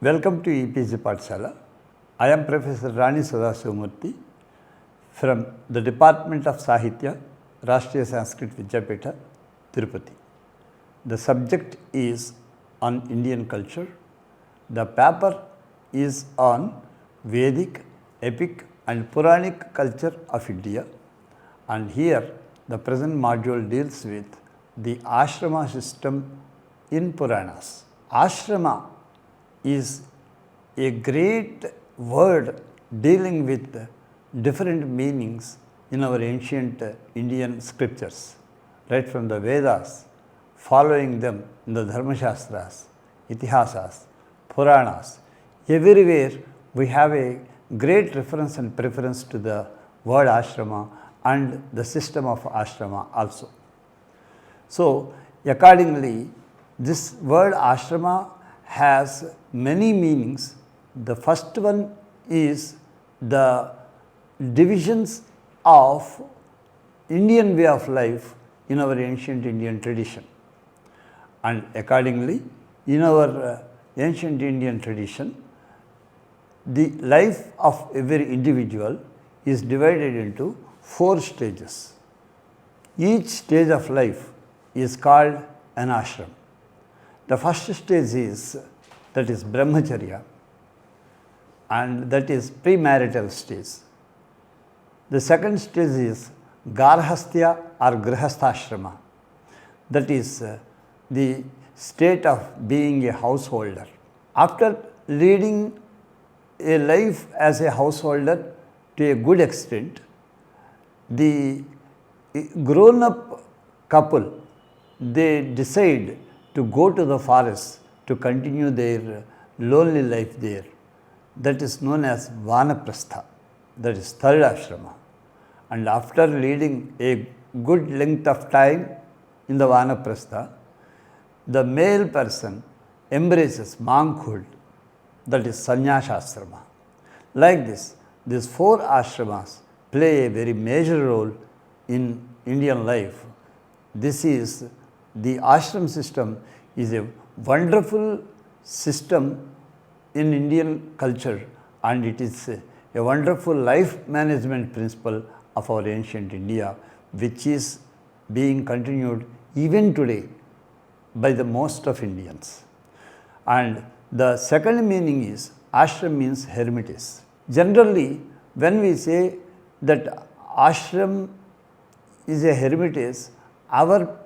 Welcome to EPG Pathshala. I am Professor Rani Sadasivamurthy from the Department of Sahitya, Rashtriya Sanskrit Vidyapitha, Tirupati. The subject is on Indian culture. The paper is on Vedic, epic and Puranic culture of India, and here the present module deals with the ashrama system in Puranas. Ashrama is a great word dealing with different meanings in our ancient Indian scriptures, right from the Vedas, following them in the Dharmashastras, Itihasas, Puranas. Everywhere we have a great reference and preference to the word ashrama and the system of ashrama also. So, accordingly, this word ashrama has many meanings. The first one is the divisions of Indian way of life in our ancient Indian tradition. And accordingly, in our ancient Indian tradition, the life of every individual is divided into 4 stages. Each stage of life is called an ashram. The first stage is brahmacharya, and that is premarital stage. The second stage is garhastya or grihastha, that is the state of being a householder. After leading a life as a householder to a good extent, the grown up couple, they decide to go to the forest to continue their lonely life there. That is known as vanaprastha, that is third ashrama. And after leading a good length of time in the vanaprastha, the male person embraces monkhood, that is sannyasasrama. Like this, these 4 ashramas play a very major role in Indian life. This is the ashram system is a wonderful system in Indian culture, and it is a wonderful life management principle of our ancient India, which is being continued even today by the most of Indians. And the second meaning is ashram means hermitage. Generally, when we say that ashram is a hermitage, our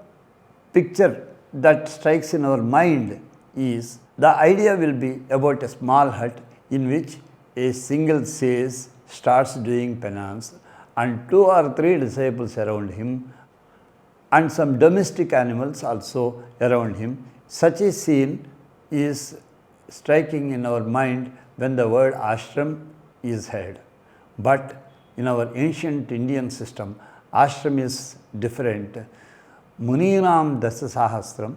picture that strikes in our mind is the idea will be about a small hut in which a single sage starts doing penance and 2 or 3 disciples around him and some domestic animals also around him. Such a scene is striking in our mind when the word ashram is heard. But in our ancient Indian system, ashram is different. Muninam dasasahasram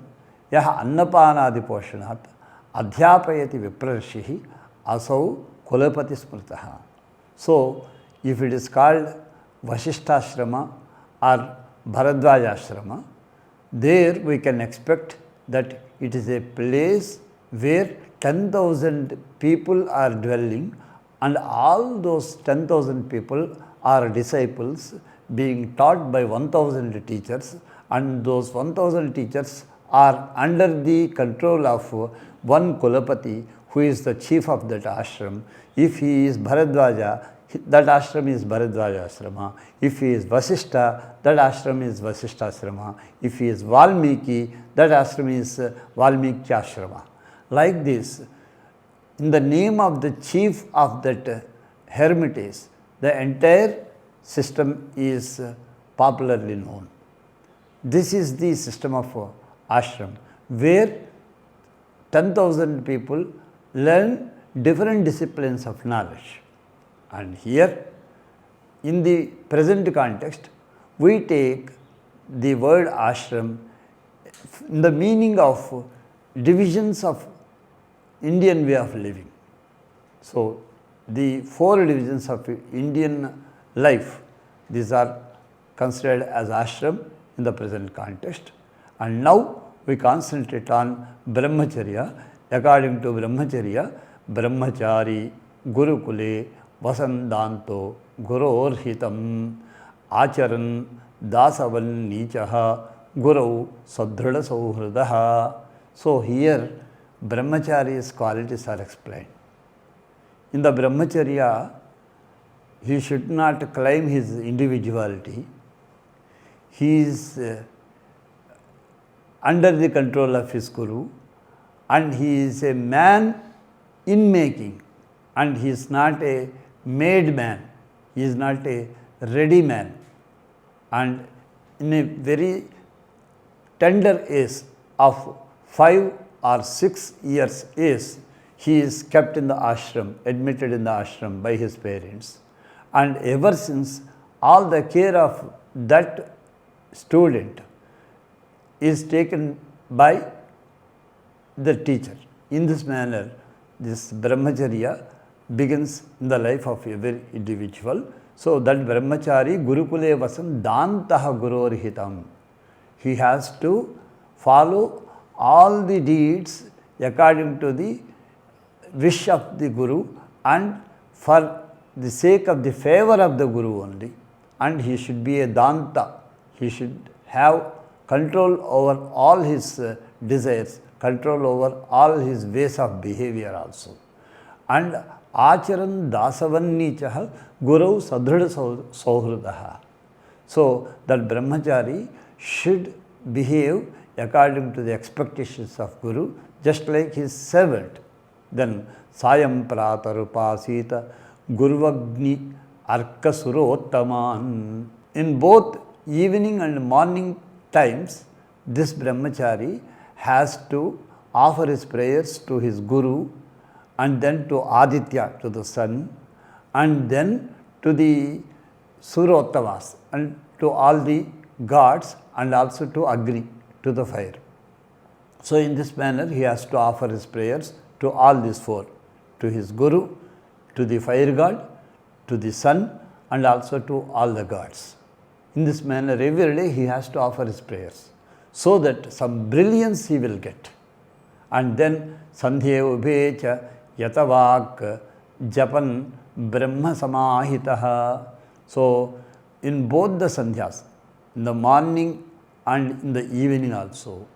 yaha annapanadi poshanat adhyapayati viprarashihi asau kulapati smritaha. So, if it is called Vasishthashrama or Bharadwajashrama, there we can expect that it is a place where 10,000 people are dwelling, and all those 10,000 people are disciples being taught by 1,000 teachers, and those 1,000 teachers are under the control of one Kulapati, who is the chief of that ashram. If he is Bharadwaja, that ashram is Bharadwaja ashrama. If he is Vasishtha, that ashram is Vasishtha ashrama. If he is Valmiki, that ashram is Valmiki ashrama. Like this, in the name of the chief of that hermitage, the entire system is popularly known. This is the system of ashram, where 10,000 people learn different disciplines of knowledge. And here, in the present context, we take the word ashram in the meaning of divisions of Indian way of living. So, the 4 divisions of Indian life, these are considered as ashram in the present context. And now we concentrate on brahmacharya, According to Brahmacharya, Brahmachari Gurukule Vasandanto Gurorhitam Acharan Dasavan Nichaha Guru Sadhrada Sauhradaha. So here Brahmachari's qualities are explained. In the Brahmacharya, he should not claim his individuality. He is under the control of his Guru, and he is a man in making, and he is not a made man. He is not a ready man. And in a very tender age of 5 or 6 years age, he is kept in the ashram, admitted in the ashram by his parents. And ever since, all the care of that student is taken by the teacher. In this manner, this Brahmacharya begins in the life of every individual. So that Brahmachari Gurukule Vasam Dantaha Gurorhitam. He has to follow all the deeds according to the wish of the Guru and for the sake of the favor of the Guru only. And he should be a Danta. He should have control over all his desires, control over all his ways of behavior also. And Acharan Dasavannichaha Guru Sadhrada Sauhradaha. So that Brahmachari should behave according to the expectations of Guru, just like his servant. Then Sayam Pratarupasita Gurvagni Arkasurottaman. In both evening and morning times, this Brahmachari has to offer his prayers to his Guru, and then to Aditya, to the sun, and then to the Surottamas, and to all the gods, and also to Agni, to the fire. So in this manner, he has to offer his prayers to all these four, to his Guru, to the fire god, to the sun, and also to all the gods. In this manner, every day he has to offer his prayers, so that some brilliance he will get. And then Sandhya Ubhecha Yatavak Japan Brahma Samahitaha. So in both the Sandhyas, in the morning and in the evening also,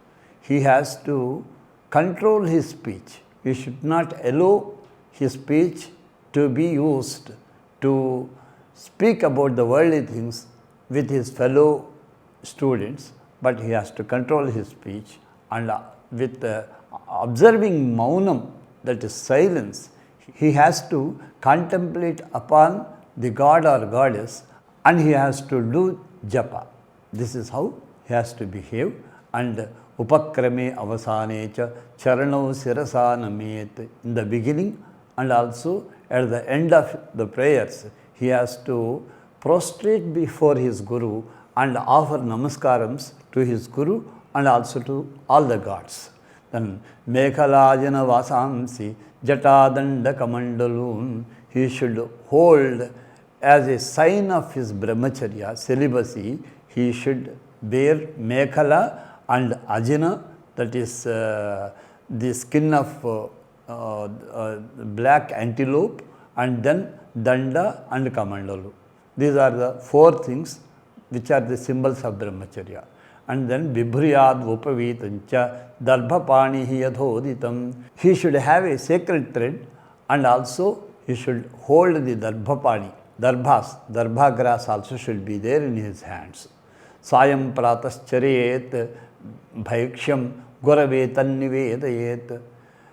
he has to control his speech. He should not allow his speech to be used to speak about the worldly things with his fellow students, but he has to control his speech, and with observing maunam, that is silence, he has to contemplate upon the god or goddess, and he has to do japa. This is how he has to behave. And upakrame avasanecha charanau sirasa namet. In the beginning and also at the end of the prayers, he has to prostrate before his Guru and offer namaskarams to his Guru and also to all the gods. Then Mekhalajana Vasamsi Jatadanda Kamandalun, he should hold as a sign of his brahmacharya, celibacy, he should bear Mekhala and Ajana, that is the skin of black antelope, and then Danda and Kamandalu. These are the four things which are the symbols of brahmacharya. And then Vibhriyad Upavitancha Darbhapanihi Yadhoditam. He should have a sacred thread, and also he should hold the Darbhapani. Darbhas, Darbha grass also should be there in his hands. Sayam Pratascharayet Bhaiksham Guravetan Nivedayet.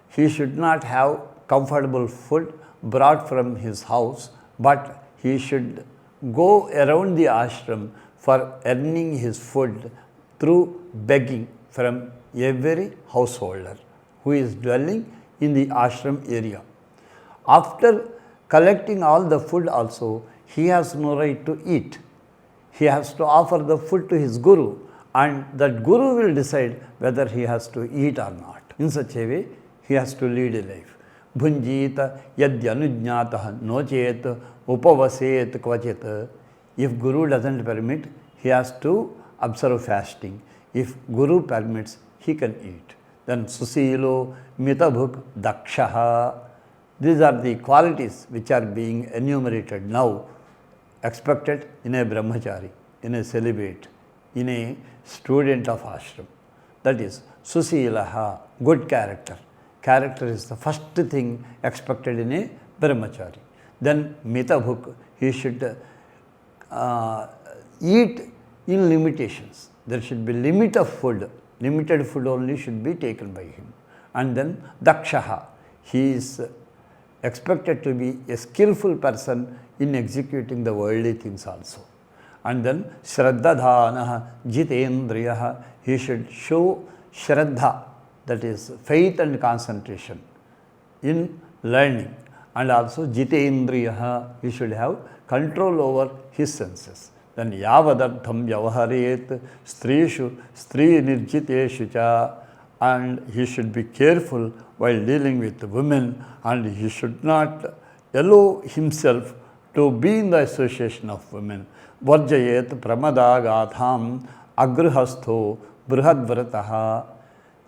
He should not have comfortable food brought from his house, but he should go around the ashram for earning his food through begging from every householder who is dwelling in the ashram area. After collecting all the food also, he has no right to eat. He has to offer the food to his Guru, and that Guru will decide whether he has to eat or not. In such a way, he has to lead a life. Bhunjita yadyanujñātah nochet upavaset kvachit. If Guru doesn't permit, he has to observe fasting. If Guru permits, he can eat. then Susilo, Mitabhuk, Dakshaha. These are the qualities which are being enumerated now, expected in a brahmachari, in a celibate, in a student of ashram. That is Susilaha, good character. Character is the first thing expected in a brahmachari. Then Mitabhuk, he should eat in limitations. There should be limit of food. Limited food only should be taken by him. And then Dakshaha, he is expected to be a skillful person in executing the worldly things also. And then Shraddhadhanaha, Jitendriyaha, he should show Shraddha, that is faith and concentration in learning. And also Jitendriyaha, he should have control over his senses. Then Yavadardham Vyavaharayet Strishu Stri Nirjiteshu cha, and he should be careful while dealing with women, and he should not allow himself to be in the association of women. Varjayet Pramadagatham Agrihastho Brihadvrataha.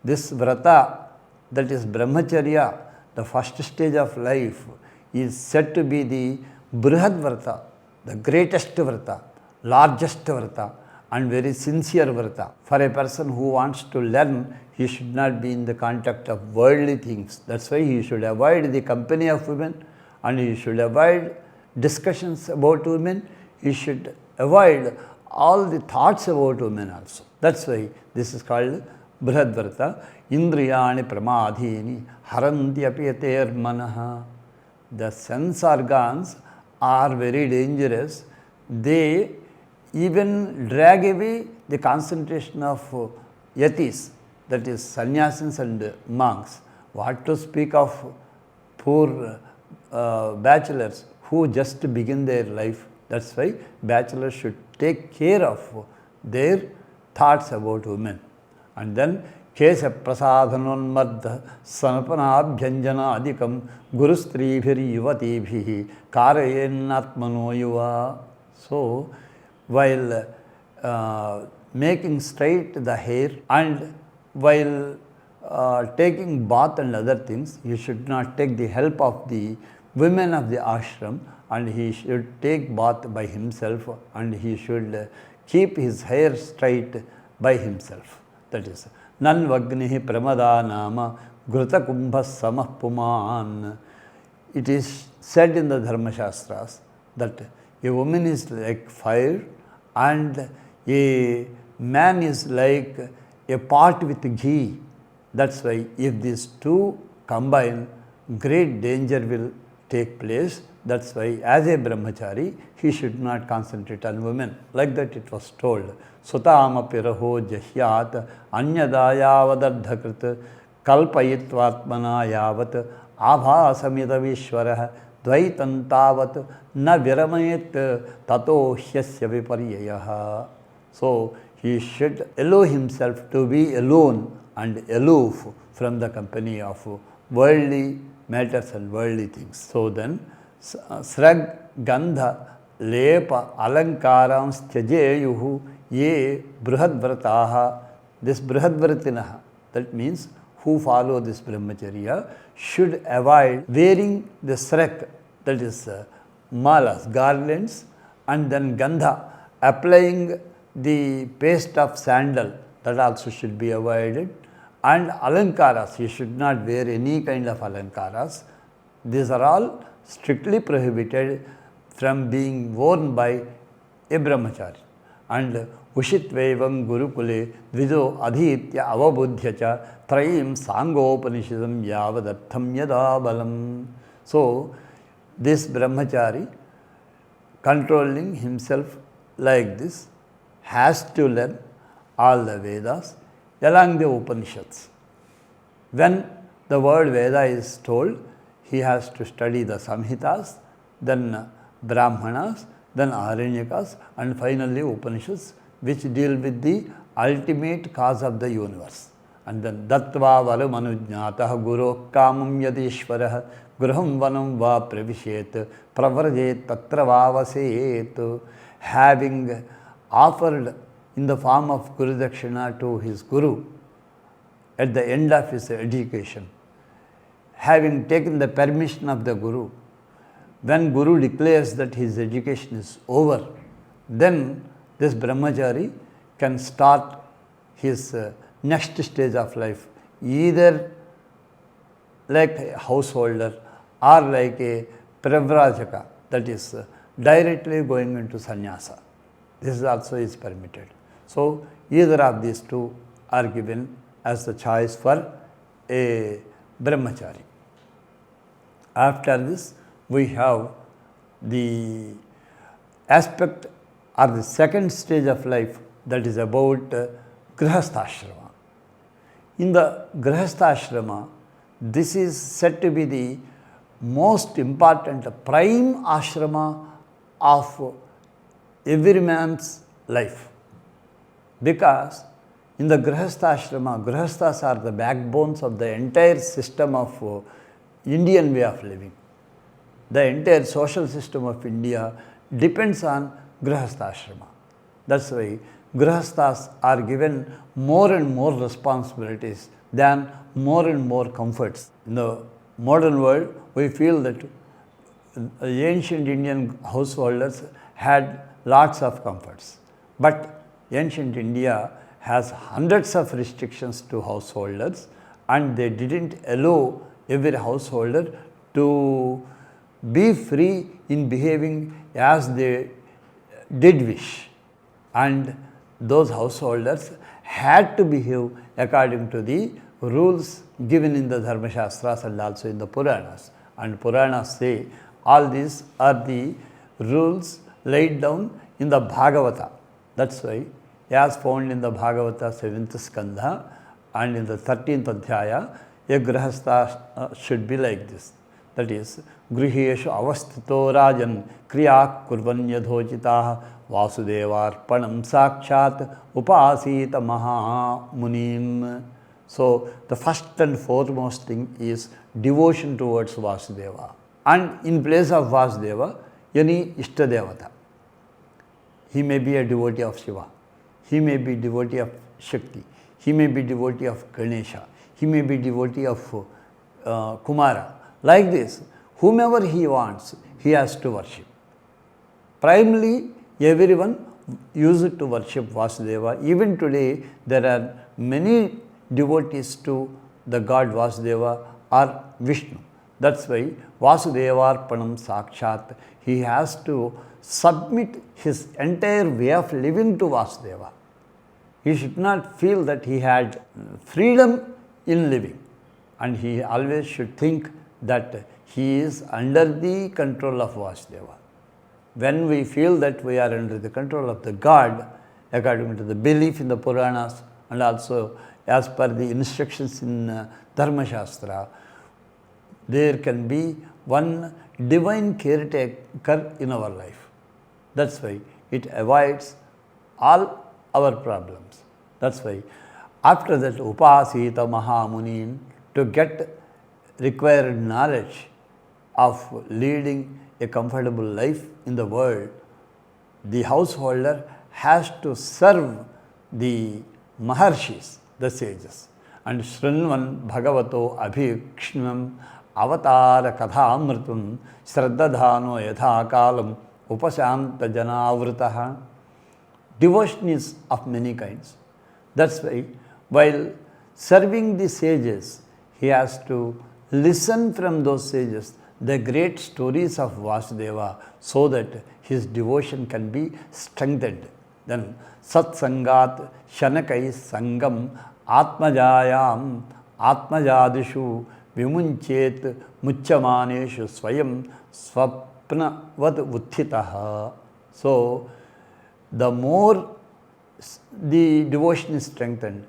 This vrata, that is brahmacharya, the first stage of life, is said to be the Brihadvrata, the greatest vrata, largest vrata, and very sincere vrata. For a person who wants to learn, he should not be in the contact of worldly things. That's why he should avoid the company of women, and he should avoid discussions about women. He should avoid all the thoughts about women also. That's why this is called Brihadvrata. Indriyani pramadhini harantyapyater manaha. The sense organs are very dangerous. They even drag away the concentration of yatis, that is sannyasis and monks. What to speak of poor bachelors who just begin their life. That's why bachelors should take care of their thoughts about women. And then Kesha prasadhanonmadha sanapanabhyanjana adhikam guru stribhiri yuvatibhihi karayennatmano yuva. So, while making straight the hair and while taking bath and other things, he should not take the help of the women of the ashram, and he should take bath by himself, and he should keep his hair straight by himself. That is Nanvagnihi Pramada Nama Gruta Kumbha Samah Puman. It is said in the Dharma Shastras that a woman is like fire and a man is like a pot with ghee. That's why if these two combine, great danger will take place. That's why as a brahmachari, he should not concentrate on women. Like that it was told. Sutama piraho jahyat anyadayavadardhakrit kalpayitvatmana yavat abhasamita vishwarah dvaitantavat na viramayet tato hyasya viparyayaha. So he should allow himself to be alone and aloof from the company of worldly matters and worldly things. So then Srag Gandha Lepa Alankaram Styajeyuhu Ye Brihadvrataha. This Brihadvratinaha, that means who follow this brahmacharya, should avoid wearing the srak, that is malas, garlands, and then gandha, applying the paste of sandal, that also should be avoided, and alankaras, he should not wear any kind of alankaras. These are all strictly prohibited from being worn by a brahmachari. And Ushitvevam Gurukule Dvijo Adhitya Avabudhyacha Trayim Sangopanishadam Yavadartham Yadabalam. So, this brahmachari, controlling himself like this, has to learn all the Vedas along the Upanishads. When the word Veda is told, he has to study the Samhitas, then Brahmanas, then Aranyakas, and finally Upanishads, which deal with the ultimate cause of the universe. And then Dattva Varam Anujñātah Guru Kamam Yadishvarah Gruham Vanam Va Pravishet Pravarjet Tatra Vavaset. Having offered in the form of Guru Dakshina to his Guru at the end of his education, having taken the permission of the Guru, when Guru declares that his education is over, then this brahmachari can start his next stage of life, either like a householder or like a pravrajaka, that is directly going into sannyasa. This also is permitted. So either of these two are given as the choice for a brahmachari. After this, we have the aspect or the second stage of life, that is about grihastha-ashrama. In the grihastha-ashrama, this is said to be the most important prime ashrama of every man's life, because in the grihastha-ashrama, grihasthas are the backbones of the entire system of Indian way of living. The entire social system of India depends on grihastha-ashrama. That's why grihasthas are given more and more responsibilities than more and more comforts. In the modern world, we feel that ancient Indian householders had lots of comforts. But ancient India has hundreds of restrictions to householders, and they didn't allow every householder to be free in behaving as they did wish. And those householders had to behave according to the rules given in the Dharma Shastras and also in the Puranas. And Puranas say all these are the rules laid down in the Bhagavata. That's why, as found in the Bhagavata 7th Skandha and in the 13th Adhyaya, a grihastha should be like this. That is, griheshu avasthito rajan kriya kurvanyadhojitaha vasudevarpanam sakshat upasita maha munim. So, the first and foremost thing is devotion towards Vasudeva. And in place of Vasudeva, any Ishtadevata. He may be a devotee of Shiva. He may be devotee of Shakti. He may be devotee of Ganesha. He may be devotee of Kumara. Like this, whomever he wants, he has to worship. Primarily, everyone used to worship Vasudeva. Even today, there are many devotees to the god Vasudeva or Vishnu. That's why Vasudevarpanam Sakshat, he has to submit his entire way of living to Vasudeva. He should not feel that he had freedom in living, and he always should think that he is under the control of Vasudeva. When we feel that we are under the control of the god, according to the belief in the Puranas and also as per the instructions in Dharma Shastra, there can be one divine caretaker in our life. That's why it avoids all our problems. That's why after that upasita mahamunin, to get required knowledge of leading a comfortable life in the world, the householder has to serve the maharshis, the sages. And Srinvan Bhagavato Abhikshnam Avatara Kathamritam Shraddadhano Yatha Kalam Upashanta Janavritaha. Devotion is of many kinds. That's why while serving the sages, he has to listen from those sages the great stories of Vasudeva so that his devotion can be strengthened. Then Satsangat Shanakai Sangam Atmajayam Atmajadishu Vimunchet Muchamaneshu Swayam Swapnavad Uthitaha. So, the more the devotion is strengthened,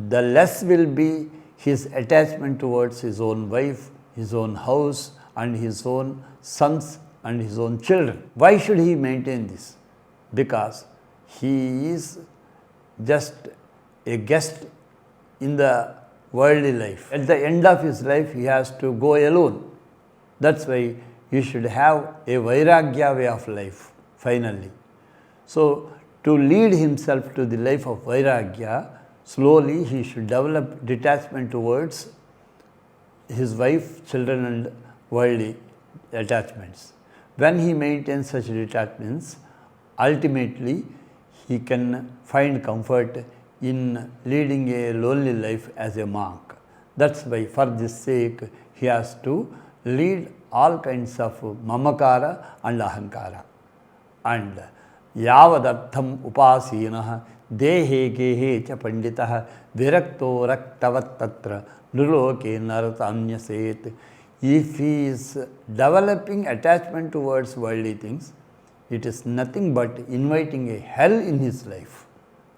the less will be his attachment towards his own wife, his own house, and his own sons and his own children. Why should he maintain this? Because he is just a guest in the worldly life. At the end of his life, he has to go alone. That's why he should have a Vairagya way of life, finally. So, to lead himself to the life of Vairagya, slowly he should develop detachment towards his wife, children and worldly attachments. When he maintains such detachments, ultimately he can find comfort in leading a lonely life as a monk. That's why for this sake he has to lead all kinds of mamakara and ahankara. And yavadartham upasinah dehe gehe cha panditah virakto raktavat tatra nuloke naratamnyaset. If he is developing attachment towards worldly things, it is nothing but inviting a hell in his life.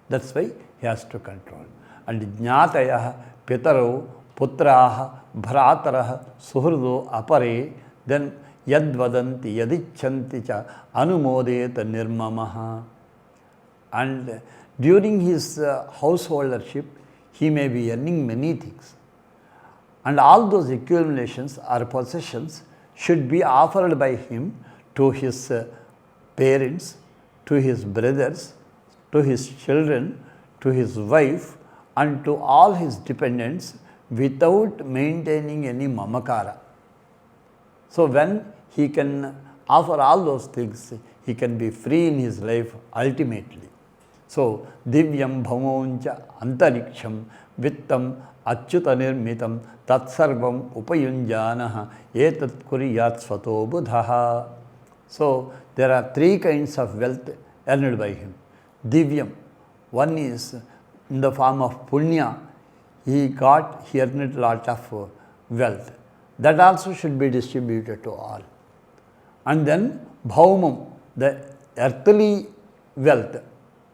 That's why he has to control. And jnatayah pitaro putraha bhratarah suhrudo apare, then yadvadanti yadichanti cha anumodeta nirmamaha. And during his householdership, he may be earning many things. And all those accumulations or possessions should be offered by him to his parents, to his brothers, to his children, to his wife, and to all his dependents without maintaining any mamakara. So when he can offer all those things, he can be free in his life ultimately. So divyam bhamauncha antariksham vittam achyuta nirmitam tatsarvam upayunjanaha etat kuriyat svato buddhaha. So there are three kinds of wealth earned by him. Divyam, one is in the form of punya, he earned a lot of wealth. That also should be distributed to all. And then bhaumam, the earthly wealth,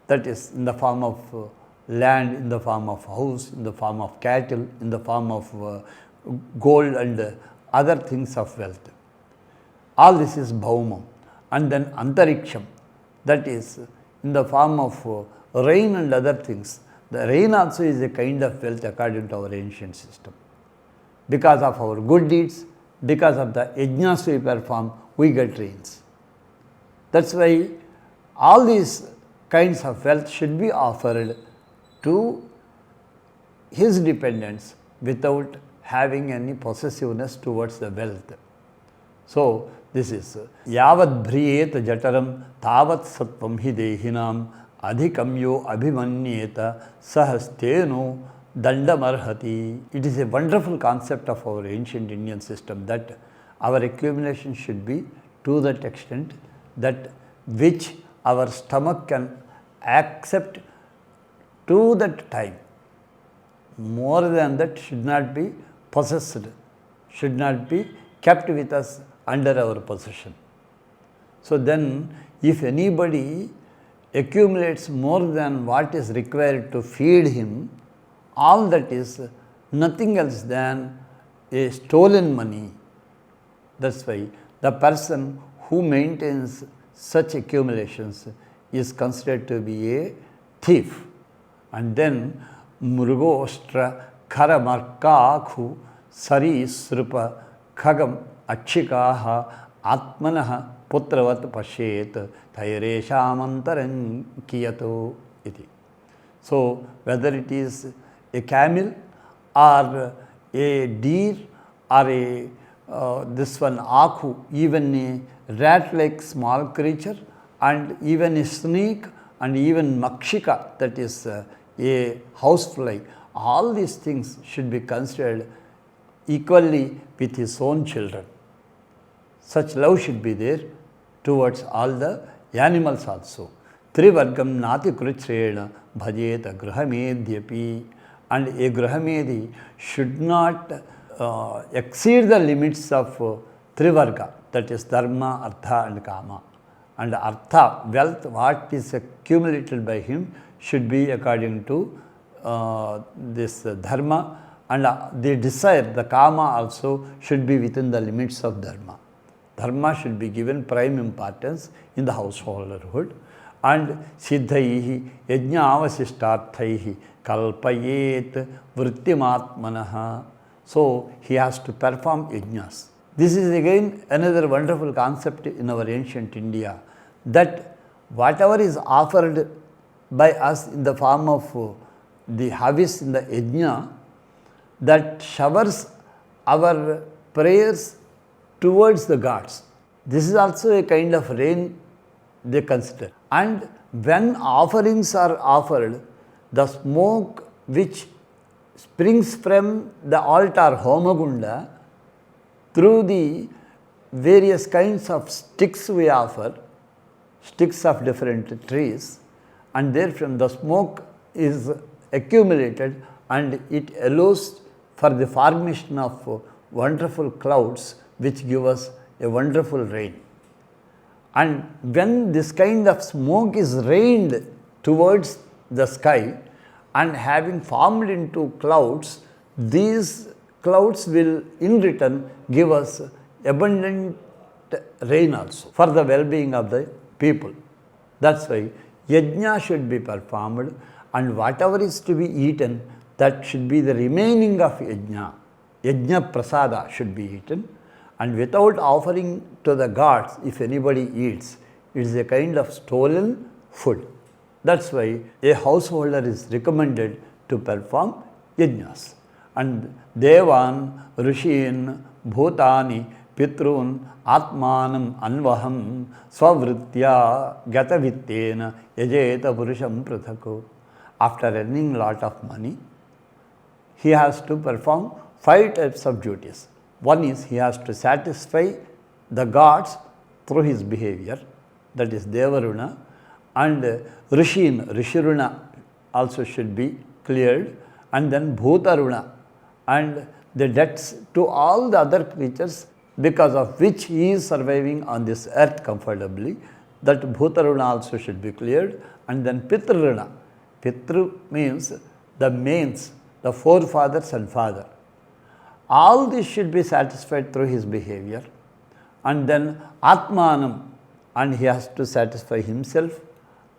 that is in the form of land, in the form of house, in the form of cattle, in the form of gold and other things of wealth. All this is bhaumam. And then antariksham, that is in the form of rain and other things. The rain also is a kind of wealth according to our ancient system. Because of our good deeds, because of the yajnas we perform, we get rains. That's why all these kinds of wealth should be offered to his dependents without having any possessiveness towards the wealth. So this is yavad bhriyet jataram tavat sattvam hi dehinam adhikamyo abhimanyeta sahasteno dandamarhati. It is a wonderful concept of our ancient Indian system that our accumulation should be to that extent that which our stomach can accept to that time. More than that should not be possessed, should not be kept with us under our possession. So then if anybody accumulates more than what is required to feed him, all that is nothing else than a stolen money. That's why the person who maintains such accumulations is considered to be a thief. And then mrugostra kharamarkakhu sarisrupa khagam achikaha atmanaha putravat pashet thaireshamantaran kiyato iti. So whether it is a camel or a deer or a this one akhu, even a rat-like small creature, and even a snake, and even makshika, that is a housefly, all these things should be considered equally with his own children. Such love should be there towards all the animals also. Trivargam nati kruchrena bhajeta gruhamedyapi. And a gruhamedi should not exceed the limits of trivarga, that is dharma, artha and kama. And artha, wealth, what is accumulated by him should be according to this dharma, and the desire, the kama also should be within the limits of dharma. Dharma should be given prime importance in the householderhood. And siddhaihi yajna avasishtarthaihi kalpayet vrittimatmanaha. So he has to perform yajnas. This is again another wonderful concept in our ancient India, that whatever is offered by us in the form of the harvest in the yajna that showers our prayers towards the gods. This is also a kind of rain they consider. And when offerings are offered, the smoke which springs from the altar Homagunda through the various kinds of sticks we offer, sticks of different trees, and therefrom the smoke is accumulated and it allows for the formation of wonderful clouds which give us a wonderful rain. And when this kind of smoke is rained towards the sky and having formed into clouds, these clouds will in return give us abundant rain also for the well-being of the people. That's why yajna should be performed, and whatever is to be eaten, that should be the remaining of yajna. Yajna prasada should be eaten, and without offering to the gods, if anybody eats, it is a kind of stolen food. That's why a householder is recommended to perform yajnas. And Devan, Rishin, Bhutani, Pitrun, Atmanam, Anvaham, Swavritya, Gatavittena, Yajeta Purusham Prathako. After earning lot of money, he has to perform 5 types of duties. One is he has to satisfy the gods through his behavior, that is Devaruna, and Rishin, Rishiruna also should be cleared, and then Bhutaruna, and the debts to all the other creatures because of which he is surviving on this earth comfortably, that Bhutaruna also should be cleared, and then Pitruna. Pitru means the mains, the forefathers and father. All this should be satisfied through his behavior. And then Atmanam, and he has to satisfy himself,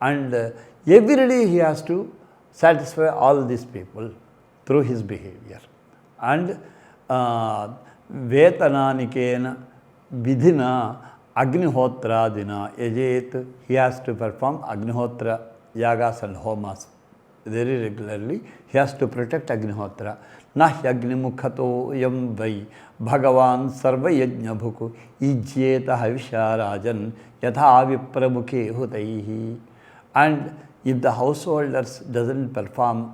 and every day he has to satisfy all these people through his behavior. And Vetananikena Vidhina Agnihotradina Yajet, he has to perform Agnihotra yagas and homas very regularly. He has to protect Agnihotra. Nahyagnimukkhato yam vai Bhagavan sarva yajna bhuku ijyeta havisharajan yatha vipramukhe hutaihi. And if the householders doesn't perform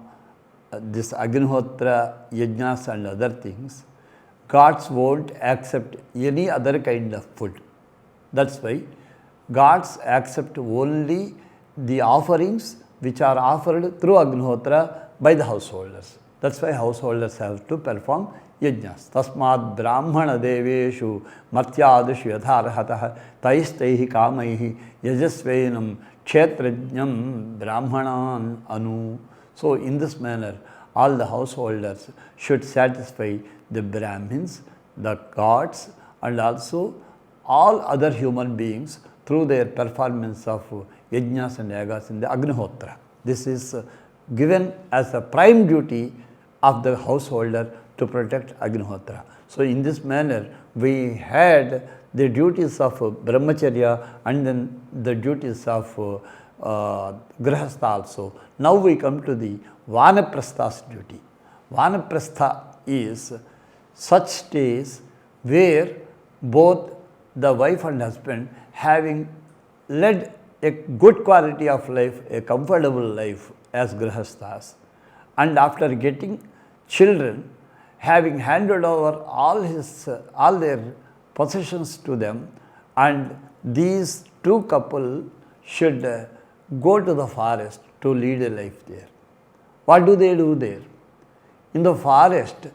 this Agnihotra yajnas and other things, gods won't accept any other kind of food. That's why gods accept only the offerings which are offered through Agnihotra by the householders. That's why householders have to perform yajnas. Tasmad brahmana deveshu matyadishu yatharhatah taistaihi kamaihi yajasvenam kshetrajnam brahmanan anu. So in this manner, all the householders should satisfy the Brahmins, the gods, and also all other human beings through their performance of yajnas and yagas in the Agnihotra. This is given as a prime duty of the householder to protect Agnihotra. So in this manner, we had the duties of Brahmacharya and then the duties of Grihastha also. Now we come to the Vanaprastha's duty. Vanaprastha is such days where both the wife and husband, having led a good quality of life, a comfortable life as Grihasthas, and after getting children, having handed over all their possessions to them, and these two couple should go to the forest to lead a life there. What do they do there? In the forest,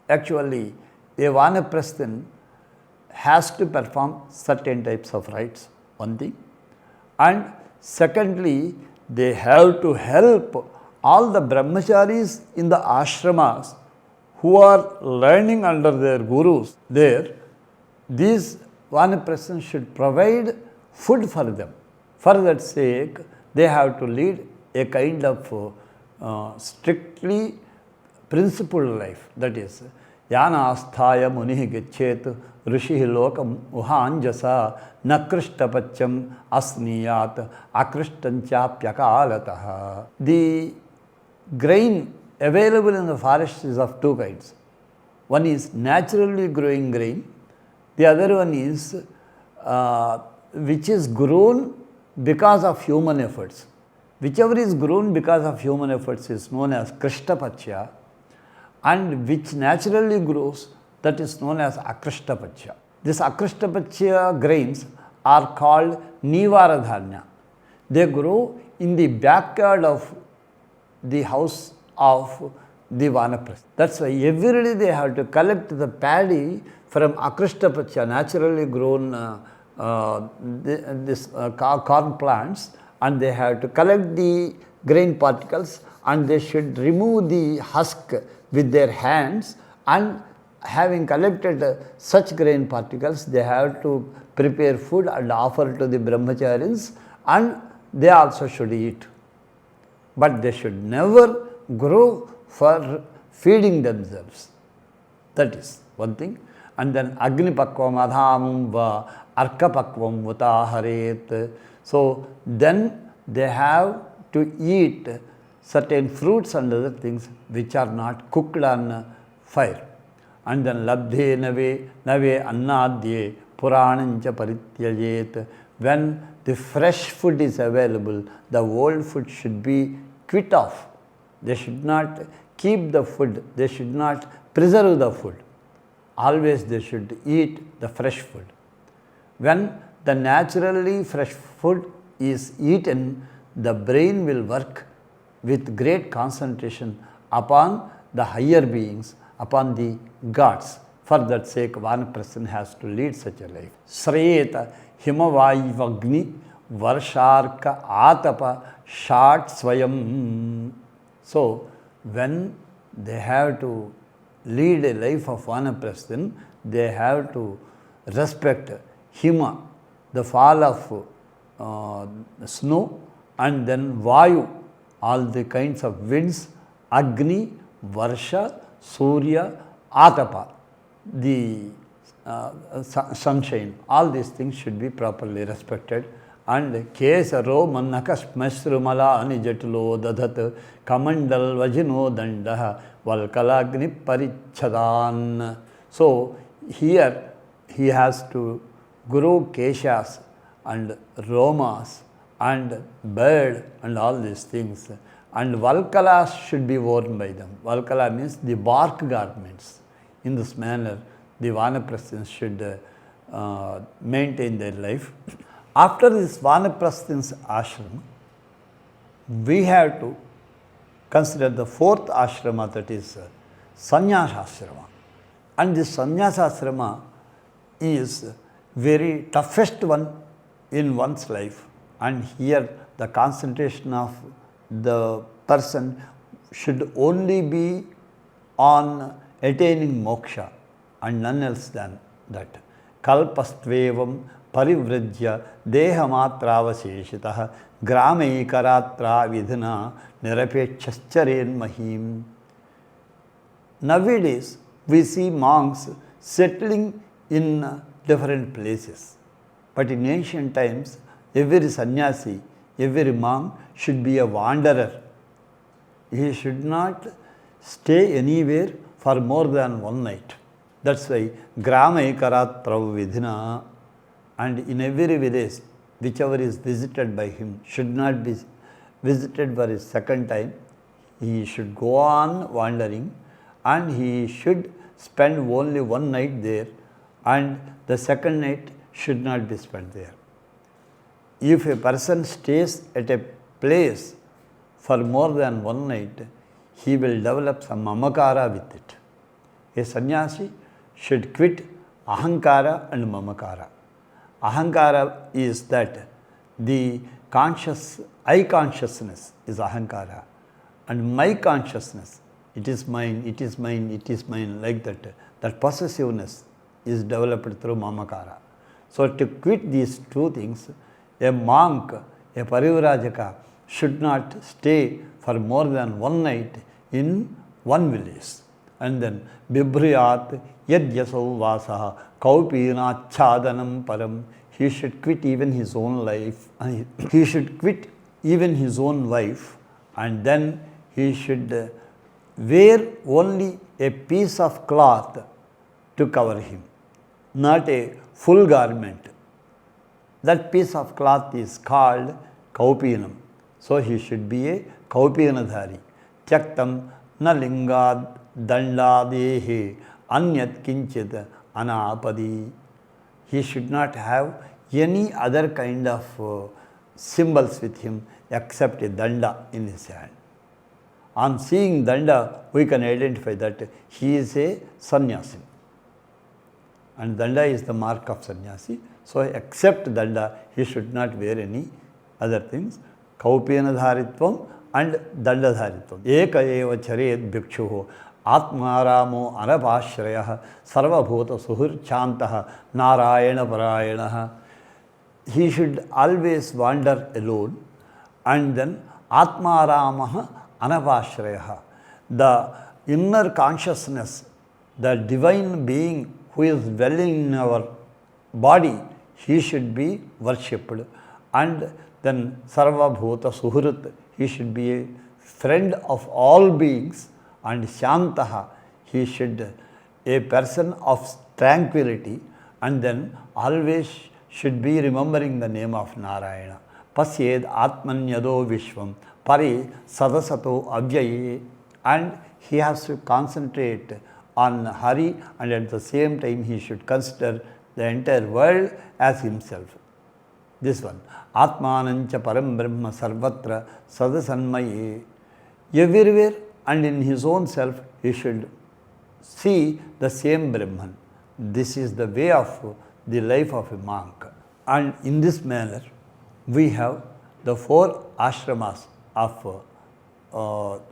actually, a Vanaprasthan has to perform certain types of rites, one thing. And secondly, they have to help all the brahmacharis in the ashramas who are learning under their gurus there. These Vanaprasthans should provide food for them. For that sake, they have to lead a kind of strictly principled life. That is, Yana asthaya munihi gachet rishihi lokam uhanjasa nakristapacham asniyat akrishtancha pyakalataha. The grain available in the forest is of two kinds. One is naturally growing grain, the other one is which is grown because of human efforts. Whichever is grown because of human efforts is known as Krishtapachya, and which naturally grows, that is known as Akrishtapacha. This Akrishtapacha grains are called Nivaradhanya. They grow in the backyard of the house of the Vanaprastha. That's why every day they have to collect the paddy from Akrishtapacha, naturally grown corn plants, and they have to collect the grain particles, and they should remove the husk with their hands, and having collected such grain particles, they have to prepare food and offer to the brahmacharis, and they also should eat. But they should never grow for feeding themselves. That is one thing. And then Agni Pakvam Adhamam Va Arka Pakvam Utaharet. So then they have to eat certain fruits and other things which are not cooked on fire. And then Labdhe Nave Annadye Puranancha Parityajet. When the fresh food is available, the old food should be quit off. They should not keep the food, they should not preserve the food. Always they should eat the fresh food. When the naturally fresh food is eaten, the brain will work with great concentration upon the higher beings, upon the gods. For that sake, Vanaprastha has to lead such a life. Srayeta Himavayivagni Varsharka Atapa Shat Swayam. So, when they have to lead a life of Vanaprastha, they have to respect Hima, the fall of snow, and then Vayu, all the kinds of winds, Agni, Varsha, Surya, Atapa, the sunshine. All these things should be properly respected. And Kesaro Mannakas Masrumala Anijatulo Dadat Kamandal Vajino Dandaha Valkalagni Parichadan. So here he has to grow keshas and romas and bird and all these things. And Valkalas should be worn by them. Valkala means the bark garments. In this manner, the Vanaprasthins should maintain their life. After this Vanaprasthin's ashram, we have to consider the fourth ashrama, that is Sannyasa ashrama. And this Sannyasa ashrama is very toughest one in one's life. And here the concentration of the person should only be on attaining moksha and none else than that. Kalpastvevam Parivrajya Dehamatravasheshitah Gramekaratra Vidhana Nirapechacharen Mahim. Nowadays, we see monks settling in different places. But in ancient times, every sannyasi, every monk should be a wanderer. He should not stay anywhere for more than one night. That's why Gramaikarat Vidhina, and in every village, whichever is visited by him, should not be visited for a second time. He should go on wandering, and he should spend only one night there, and the second night should not be spent there. If a person stays at a place for more than one night, he will develop some mamakara with it. A sannyasi should quit ahankara and mamakara. Ahankara is that the I consciousness is ahankara, and my consciousness, it is mine, it is mine, it is mine, like that. That possessiveness is developed through mamakara. So to quit these two things, a monk, a parivrajaka, should not stay for more than one night in one village. And then Bibhriyat Yadyasau Vasaha Kaupinachadanam Param. He should quit even his own life. He should quit even his own wife, and then he should wear only a piece of cloth to cover him, not a full garment. That piece of cloth is called kaupinam. So he should be a kaupinadhari. Tyaktam na lingad dandadehe anyat kinchit anapadi. He should not have any other kind of symbols with him except a danda in his hand. On seeing danda, we can identify that he is a sannyasi. And danda is the mark of sannyasi. So except danda, he should not wear any other things. Kaupenadharitvam and dandadharitvam. Eka eva charet bhikshuho atmaramo anapashrayah sarvabhuta suhur chantaha narayana parayanaha. He should always wander alone, and then atmaramaha anapashrayah. The inner consciousness, the divine being who is dwelling in our body, he should be worshipped. And then sarva bhuta suhrit, he should be a friend of all beings. And shantaha, he should a person of tranquility, and then always should be remembering the name of Narayana. Pasyed atmanyado vishvam pari sadasato avyaye. And he has to concentrate on Hari, and at the same time he should consider the entire world as himself. This one. Atmanancha param brahma sarvatra sadasanmaye. Everywhere and in his own self he should see the same Brahman. This is the way of the life of a monk. And in this manner, we have the 4 ashramas of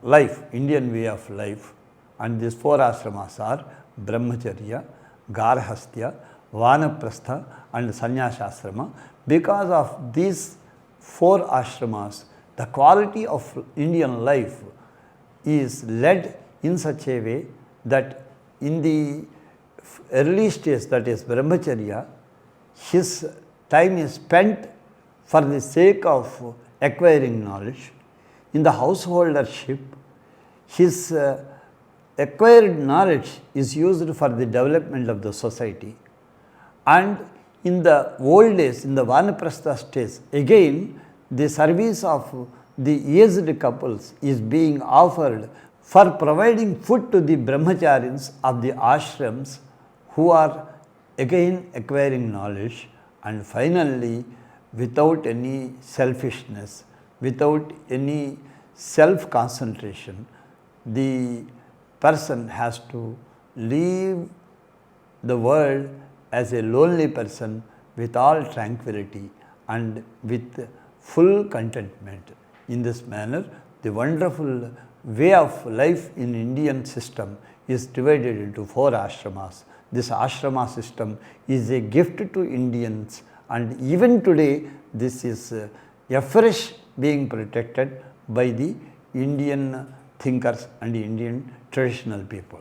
life, Indian way of life. And these 4 ashramas are Brahmacharya, Garhastya, Vanaprastha and Sannyasasrama. Because of these 4 ashramas, the quality of Indian life is led in such a way that in the early stage, that is Brahmacharya, his time is spent for the sake of acquiring knowledge. In the householdership, his acquired knowledge is used for the development of the society. And in the old days, in the Vanaprastha stage, again the service of the aged couples is being offered for providing food to the brahmacharis of the ashrams who are again acquiring knowledge. And finally, without any selfishness, without any self-concentration, the person has to leave the world as a lonely person with all tranquility and with full contentment. In this manner, the wonderful way of life in Indian system is divided into 4 ashramas. This ashrama system is a gift to Indians, and even today this is afresh being protected by the Indian thinkers and Indian traditional people.